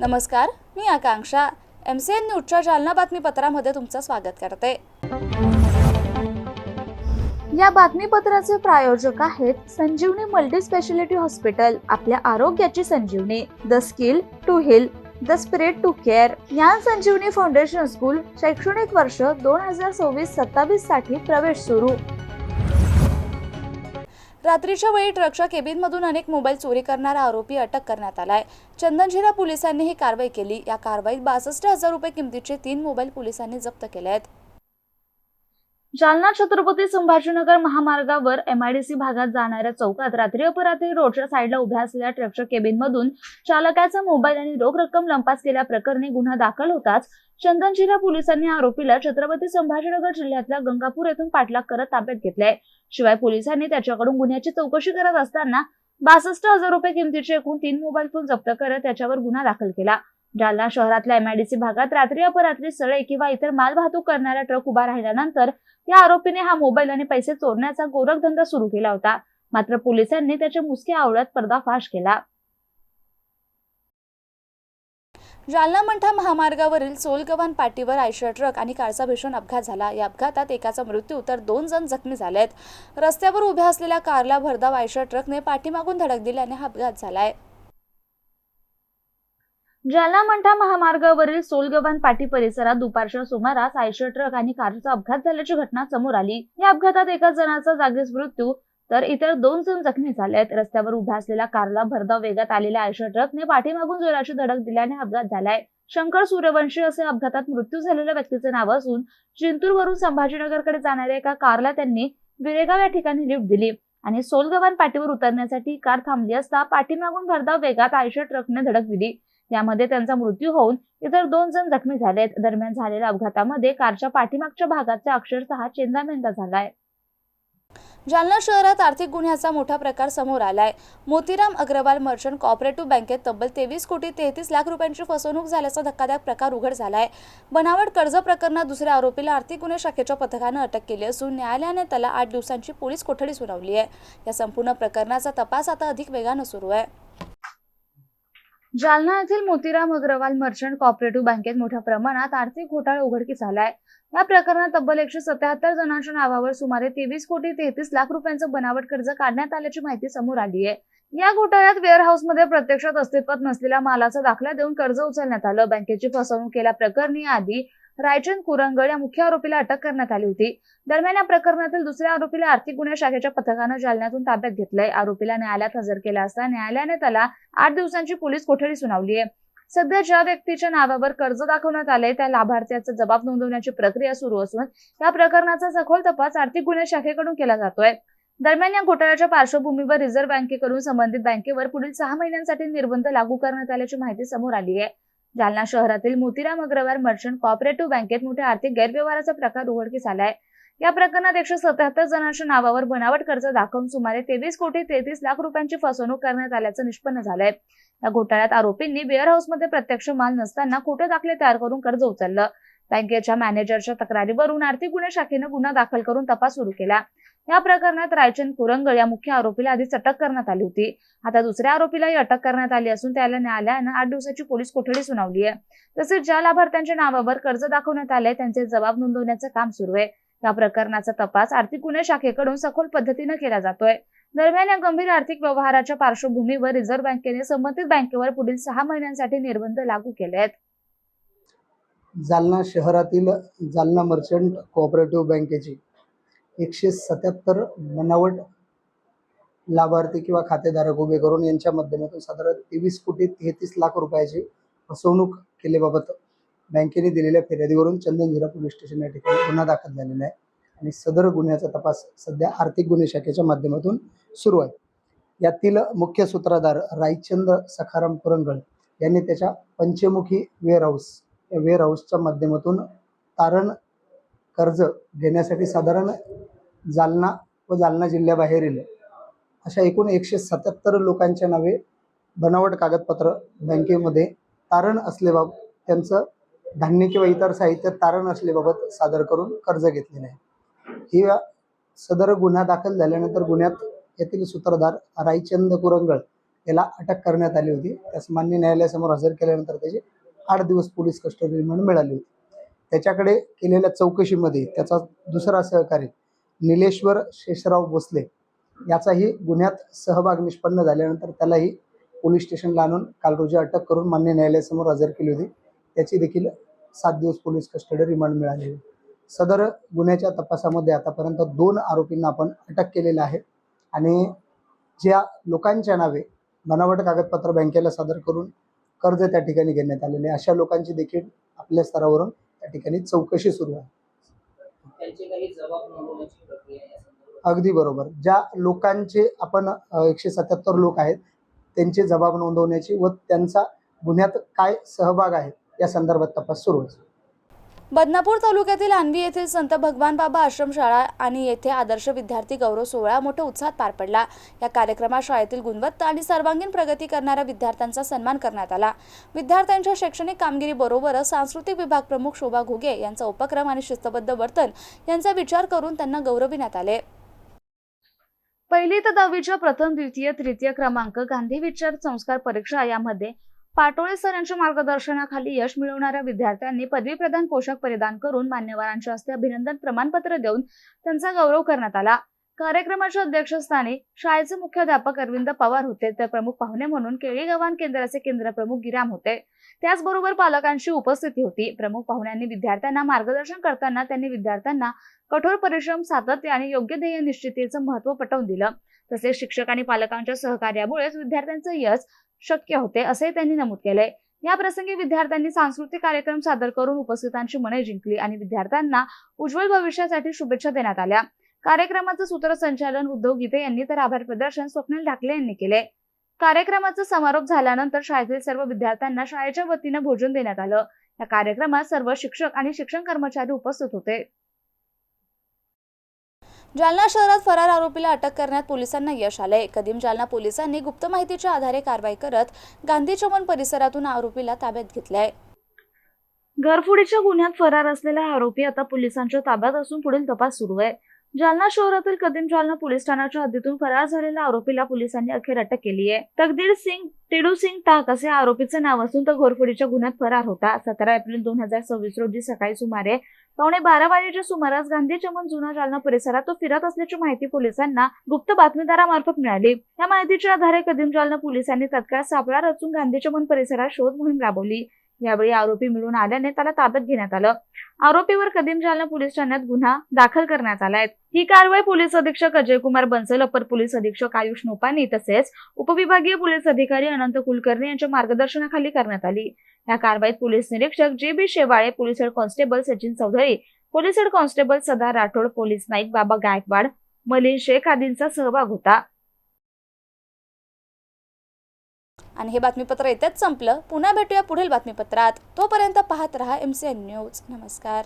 नमस्कार, मी आकांक्षा. MCN न्यूजच्या जालना बातमीपत्रामध्ये तुमचं स्वागत करते. या बातमीपत्राचे प्रायोजक आहेत संजीवनी मल्टी स्पेशालिटी हॉस्पिटल. आपल्या आरोग्याची संजीवनी. The skill to heal, the spirit to care. Gyan Sanjeevani foundation school शैक्षणिक वर्ष 2026-27 साठी प्रवेश सुरू. रात्रीच्या वेळी ट्रकच्या केबिनमधून अनेक मोबाईल चोरी करणारा आरोपी अटक करण्यात आलाय. चंदनझिरा पोलिसांनी ही कारवाई केली. या कारवाईत 62,000 रुपये किमतीचे 3 मोबाईल पोलिसांनी जप्त केले आहेत. जालना छत्रपती संभाजीनगर महामार्गावर MIDC भागात जाणाऱ्या चौकात रात्री अपरात्री रोडच्या साईडला उभ्या असलेल्या ट्रकच्या केबिनमधून चालकाचा मोबाईल आणि रोख रक्कम लंपास केल्याप्रकरणी गुन्हा दाखल होताच चंदनझिरा पोलिसांनी आरोपीला छत्रपती संभाजीनगर जिल्ह्यातल्या गंगापूर येथून पाठलाग करत ताब्यात घेतलाय. शिवाय पोलिसांनी त्याच्याकडून गुन्ह्याची चौकशी करत असताना 62,000 रुपये किमतीचे एकूण 3 मोबाईल फोन जप्त करत त्याच्यावर गुन्हा दाखल केला. जालना शहरातल्या MIDC भागात रात्री अपरात्री सळे किंवा इतर माल वाहतूक करणारा ट्रक उभा राहिल्यानंतर या आरोपीने हा मोबाईल आणि पैसे चोरण्याचा गोरखधंदा सुरू केला होता. मात्र पोलिसांनी त्याच्या मुसक्या आवळ्यात पर्दाफाश केला. जालना मंठा महामार्गावरील सोलगव्हाण पाटीवर आयशर ट्रक आणि कारचा भीषण अपघात झाला. या अपघातात एकाचा मृत्यू तर 2 जण जखमी झालेत. रस्त्यावर उभ्या असलेल्या कारला भरधाव आयशर ट्रकने पाठीमागून धडक दिल्याने हा अपघात झालाय. जालना मंठा महामार्गावरील सोलगव्हाण पाटी परिसरात दुपारच्या सुमारास आयशर ट्रक आणि कारचा अपघात झाल्याची घटना समोर आली. या अपघातात एका जणाचा जागीच मृत्यू तर इतर 2 जण जखमी झालेत. रस्त्यावर उभ्या असलेल्या कारला भरधाव वेगात आलेल्या आयशर ट्रकने पाठीमागून जोराची धडक दिल्याने अपघात झालाय. शंकर सूर्यवंशी असे अपघातात मृत्यू झालेल्या व्यक्तीचे नाव असून जिंतूरवरून संभाजीनगरकडे जाणाऱ्या एका कारला त्यांनी विरेगाव या ठिकाणी लिफ्ट दिली आणि सोलगव्हाण पाटीवर उतरण्यासाठी कार थांबली असता पाठीमागून भरधाव वेगात आयशर ट्रकने धडक दिली. यामध्ये त्यांचा मृत्यू होऊन इतर 2 जण जखमी झालेत. दरम्यान झालेल्या अपघातामध्ये कारच्या पाठीमागच्या भागाचा अक्षरशः चेंदामेंदा झालाय. जालना शहरात आर्थिक गुन्ह्याचा मोठा प्रकार समोर आलाय. मोतीराम अग्रवाल मर्चंट कोऑपरेटिव्ह बँकेत तब्बल 23 कोटी 33 लाख रुपयांची फसवणूक झाल्याचा धक्कादायक प्रकार उघड झालाय. बनावट कर्ज प्रकरणात दुसऱ्या आरोपीला आर्थिक गुन्हे शाखेच्या पथकाने अटक केली असून न्यायालयाने त्याला 8 दिवसांची पोलीस कोठडी सुनावली आहे. या संपूर्ण प्रकरणाचा तपास आता अधिक वेगाने सुरू आहे. जालना येथील मोतीराम अग्रवाल मर्चंट कोऑपरेटिव्ह बँकेत मोठ्या प्रमाणात आर्थिक घोटाळा उघडकीस आलाय. या प्रकरणात तब्बल 177 जणांच्या नावावर सुमारे 23 कोटी 33 लाख रुपयांचं बनावट कर्ज काढण्यात आल्याची माहिती समोर आली आहे. या घोटाळ्यात वेअरहाऊसमध्ये प्रत्यक्षात अस्तित्वात नसलेल्या मालाचा दाखला देऊन कर्ज उचलण्यात आलं. बँकेची फसवणूक केल्याप्रकरणी आधी रायचंद कुरंगड या मुख्य आरोपीला अटक करण्यात आली होती. दरम्यान या प्रकरणातील दुसऱ्या आरोपीला आर्थिक गुन्हे शाखेच्या पथकानं जालन्यातून ताब्यात घेतलंय. आरोपीला न्यायालयात हजर केला असता न्यायालयाने त्याला 8 दिवसांची पोलीस कोठडी सुनावली आहे. सध्या ज्या व्यक्तीच्या नावावर कर्ज दाखवण्यात आले त्या लाभार्थ्याचा जबाब नोंदवण्याची प्रक्रिया सुरू असून या प्रकरणाचा सखोल तपास आर्थिक गुन्हे शाखेकडून केला जातोय. दरम्यान या घोटाळ्याच्या पार्श्वभूमीवर रिझर्व्ह बँकेकडून संबंधित बँकेवर पुढील 6 महिन्यांसाठी निर्बंध लागू करण्यात आल्याची माहिती समोर आली आहे. जालना शहरातील मोतीराम अग्रवाल मर्चंट कोऑपरेटिव्ह बँकेत मोठ्या आर्थिक गैरव्यवहाराचा प्रकार उघडकीस आलाय. या प्रकरणात 177 जणांच्या नावावर बनावट कर्ज दाखवून सुमारे 23 कोटी 33 लाख रुपयांची फसवणूक करण्यात आल्याचं निष्पन्न झालंय. या घोटाळ्यात आरोपींनी वेअरहाऊसमध्ये प्रत्यक्ष माल नसताना खोटे दाखले तयार करून कर्ज उचललं. बँकेच्या मॅनेजरच्या तक्रारीवरून आर्थिक गुन्हे शाखेनं गुन्हा दाखल करून तपास सुरू केला. या प्रकरणात रायचंद कुरंगड या मुख्य आरोपीला आधीच अटक करण्यात आली होती. आता दुसऱ्या आरोपीलाही अटक करण्यात आली असून त्याला न्यायालयानं 8 दिवसाची पोलीस कोठडी सुनावली आहे. तसेच ज्या लाभार्थ्यांच्या नावावर कर्ज दाखवण्यात आले त्यांचे जबाब नोंदवण्याचं काम सुरू आहे. या प्रकरणाचा तपास आर्थिक गुन्हे शाखेकडून सखोल पद्धतीने केला जातोय. दरम्यान या गंभीर आर्थिक व्यवहाराच्या पार्श्वभूमीवर रिझर्व्ह बँकेने संबंधित बँकेवर पुढील 6 महिन्यांसाठी निर्बंध लागू केले आहेत. जालना शहरातील जालना मर्चंट कोऑपरेटिव्ह बँकेची 177 बनावट लाभार्थी किंवा खातेधारक उभे करून यांच्या माध्यमातून साधारण 23 कोटी 33 लाख रुपयाची फसवणूक केल्याबाबत बँकेने दिलेल्या फिर्यादीवरून चंदनझिरा पोलीस स्टेशन या ठिकाणी गुन्हा दाखल झालेला आहे आणि सदर गुन्ह्याचा तपास सध्या आर्थिक गुन्हे शाखेच्या माध्यमातून सुरू आहे. यातील मुख्य सूत्रधार रायचंद सखाराम कुरंगड यांनी त्याच्या पंचमुखी वेअरहाऊसच्या माध्यमातून तारण कर्ज घेण्यासाठी साधारण जालना व जालना जिल्ह्याबाहेरील अशा एकूण 177 लोकांच्या नावे बनावट कागदपत्र बँकेमध्ये तारण असल्याबाबत त्यांचं धान्य किंवा इतर साहित्य तारण असल्याबाबत सादर करून कर्ज घेतलेले आहे. ही सदर गुन्हा दाखल झाल्यानंतर गुन्ह्यात येथील सूत्रधार रायचंद कुरंगड याला अटक करण्यात आली होती. त्यास मान्य न्यायालयासमोर हजर केल्यानंतर त्याची 8 दिवस पोलीस कस्टडी रिमांड मिळाली होती. त्याच्याकडे केलेल्या चौकशीमध्ये त्याचा दुसरा सहकारी निलेश्वर शेषराव भोसले याचाही गुन्ह्यात सहभाग निष्पन्न झाल्यानंतर त्यालाही पोलीस स्टेशनला आणून काल रोजी अटक करून मान्य न्यायालयासमोर हजर केली होती. त्याची देखील 7 दिवस पोलीस कस्टडी रिमांड मिळाली. सदर गुन्ह्याच्या तपासामध्ये आतापर्यंत 2 आरोपींना आपण अटक केलेलं आहे आणि ज्या लोकांच्या नावे बनावट कागदपत्र बँकेला सादर करून कर्ज त्या ठिकाणी घेण्यात आलेले अशा लोकांची देखील आपल्या स्तरावरून त्या ठिकाणी चौकशी सुरू आहे. अगदी बरोबर. ज्या लोकांचे आपण 177 लोक आहेत त्यांचे जबाब नोंदवण्याची व त्यांचा गुन्ह्यात काय सहभाग आहे या संदर्भात तपास सुरू आहे. बदनापूर तालुक्यातील आणवी येथील संत भगवान बाबा आश्रमशाळा आणि येथे आदर्श विद्यार्थी गौरव सोहळा मोठ्या उत्साहात पार पडला. या कार्यक्रमात शाळेतील गुणवत्ता आणि सर्वांगीण प्रगती करणाऱ्या विद्यार्थ्यांचा सन्मान करण्यात आला. विद्यार्थ्यांच्या शैक्षणिक कामगिरीबरोबरच सांस्कृतिक विभाग प्रमुख शोभा घुगे यांचा उपक्रम आणि शिस्तबद्ध वर्तन यांचा विचार करून त्यांना गौरविण्यात आले. 1ली ते 10वीच्या प्रथम, द्वितीय, तृतीय क्रमांक गांधी विचार संस्कार परीक्षा यामध्ये पाटोळे सर यांच्या मार्गदर्शनाखाली यश मिळवणाऱ्या विद्यार्थ्यांनी पदवी प्रदान पोशाख परिधान करून मान्यवरांच्या हस्ते अभिनंदन प्रमाणपत्र देऊन त्यांचा गौरव करण्यात आला. कार्यक्रमाच्या अध्यक्षस्थानी शाळेचे मुख्याध्यापक अरविंद पवार होते, तर प्रमुख पाहुणे म्हणून केळीगव्हाण केंद्राचे केंद्रप्रमुख गिराम होते. त्याचबरोबर पालकांची उपस्थिती होती. प्रमुख पाहुण्यांनी विद्यार्थ्यांना मार्गदर्शन करताना त्यांनी विद्यार्थ्यांना कठोर परिश्रम, सातत्य आणि योग्य ध्येय निश्चितीचं महत्त्व पटवून दिलं. तसेच शिक्षक आणि पालकांच्या सहकार्यामुळेच विद्यार्थ्यांचं यश शक्य होते असे त्यांनी नमूद केले. या प्रसंगी विद्यार्थ्यांनी सांस्कृतिक कार्यक्रम सादर करून उपस्थितांची मने जिंकली आणि विद्यार्थ्यांना उज्ज्वल भविष्यासाठी शुभेच्छा देण्यात आल्या. कार्यक्रमाचं सूत्रसंचालन उद्धव गीते यांनी तर आभार प्रदर्शन स्वप्नील ढाकले यांनी केले. कार्यक्रमाचा समारोप झाल्यानंतर शाळेतील सर्व विद्यार्थ्यांना शाळेच्या वतीनं भोजन देण्यात आलं. या कार्यक्रमात सर्व शिक्षक आणि शिक्षण कर्मचारी उपस्थित होते. जालना शहरात फरार आरोपीला अटक करण्यात पोलिसांना यश आले. कदीम जालना पोलिसांनी गुप्त माहितीच्या आधारे कारवाई करत गांधी चमन परिसरातून आरोपीला ताब्यात घेतले. घरफोडीच्या गुन्ह्यात फरार असलेला आरोपी आता पोलिसांच्या ताब्यात असून पुढील तपास सुरू आहे. जालना शहरातील कदीम जालना पोलीस ठाण्याच्या हद्दीतून फरार झालेल्या आरोपीला पोलिसांनी अखेर अटक केली आहे. तकदीर सिंग टिडू सिंग टाक असे आरोपीचे नाव असून तो घरफोडीच्या गुन्ह्यात फरार होता. 17 एप्रिल 2026 रोजी सकाळी सुमारे 11:15 वाजेच्या सुमारास गांधी चमन जुना जालना परिसरात तो फिरत असल्याची माहिती पोलिसांना गुप्त बातमीदारामार्फत मिळाली. या माहितीच्या आधारे कदीम जालना पोलिसांनी तत्काळ सापळा रचून गांधी चमन परिसरात शोध मोहीम राबवली. यावेळी आरोपी मिळून आल्याने त्याला ताब्यात घेण्यात आलं. आरोपीवर कदीम जालना पोलीस ठाण्यात गुन्हा दाखल करण्यात आलाय. ही कारवाई पोलीस अधीक्षक अजय कुमार बन्सल, अपर पोलीस अधीक्षक आयुष नोपानी तसेच उपविभागीय पोलीस अधिकारी अनंत कुलकर्णी यांच्या मार्गदर्शनाखाली करण्यात आली. या कारवाईत पोलीस निरीक्षक J B. Shewale, police head constable Sachin Chaudhari, police head constable Sada Rathod, police Naik बाबा गायकवाड, मलिन शेख आदींचा सहभाग होता. आणि हे बातमीपत्र इथेच संपलं. पुन्हा भेटूया पुढील बातमीपत्रात. तोपर्यंत पाहत रहा MCN न्यूज. नमस्कार.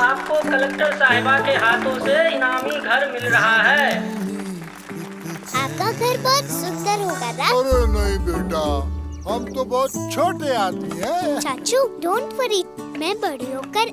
आपको कलेक्टर साहिबा के हाथों से इनामी घर मिल रहा है. आपका घर बहुत सुंदर होगा ना? अरे नहीं बेटा, हम तो बहुत छोटे आदमी हैं। चाचू डोंट वरी, मैं बड़ी होकर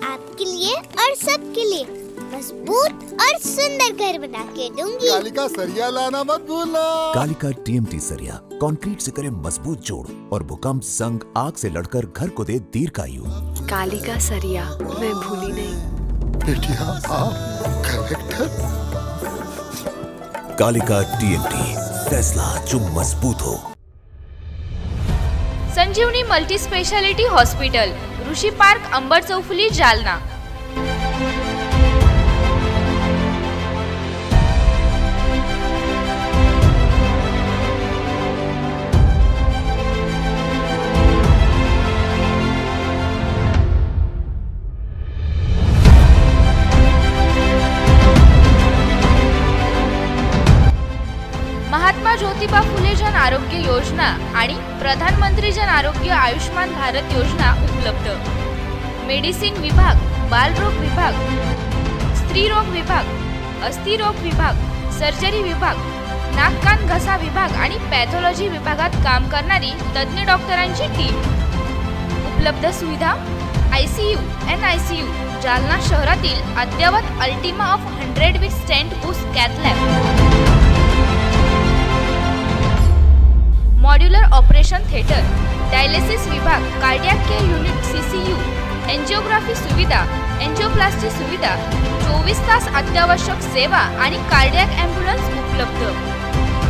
आपके लिए और सबके लिए मजबूत और सुंदर घर बना के दूंगी। कालिका सरिया लाना मत भूलना। कालिका TMT सरिया कंक्रीट से करे मजबूत जोड़ और भूकंप, संग, आग से लड़कर घर को दे दीर्घायु। कालिका सरिया मैं भूली नहीं। बेटिया आप कलेक्टर। कालिका TMT, फैसला जो मजबूत हो। संजीवनी मल्टी स्पेशालिटी हॉस्पिटल, ऋषी पार्क, अंबर चौफुली, जालना। महात्मा ज्योतिबा फुले जन आरोग्य योजना आणि प्रधानमंत्री जन आरोग्य आयुष्मान भारत योजना उपलब्ध. मेडिसिन विभाग, बालरोग विभाग, स्त्रीरोग विभाग, अस्थिरोग विभाग, सर्जरी विभाग, नाक कान घसा विभाग आणि पॅथॉलॉजी विभागात काम करणारी तज्ज्ञ डॉक्टरांची टीम. उपलब्ध सुविधा ICU, NICU, जालना शहरातील अद्ययावत Ultima of 100 with stent boost cath lab, modular operation theatre, dialysis विभाग, cardiac care unit CCU, angiography सुविधा, एंजिओप्लास्टी सुविधा, 24 तास अत्यावश्यक सेवा आणि कार्डियाक ॲम्ब्युलन्स उपलब्ध.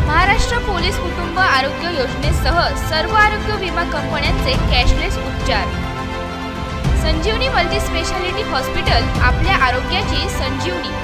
महाराष्ट्र पोलीस कुटुंब आरोग्य योजनेसह सर्व आरोग्य विमा कंपन्यांचे कॅशलेस उपचार. संजीवनी मल्टी स्पेशालिटी हॉस्पिटल, आपल्या आरोग्याची संजीवनी.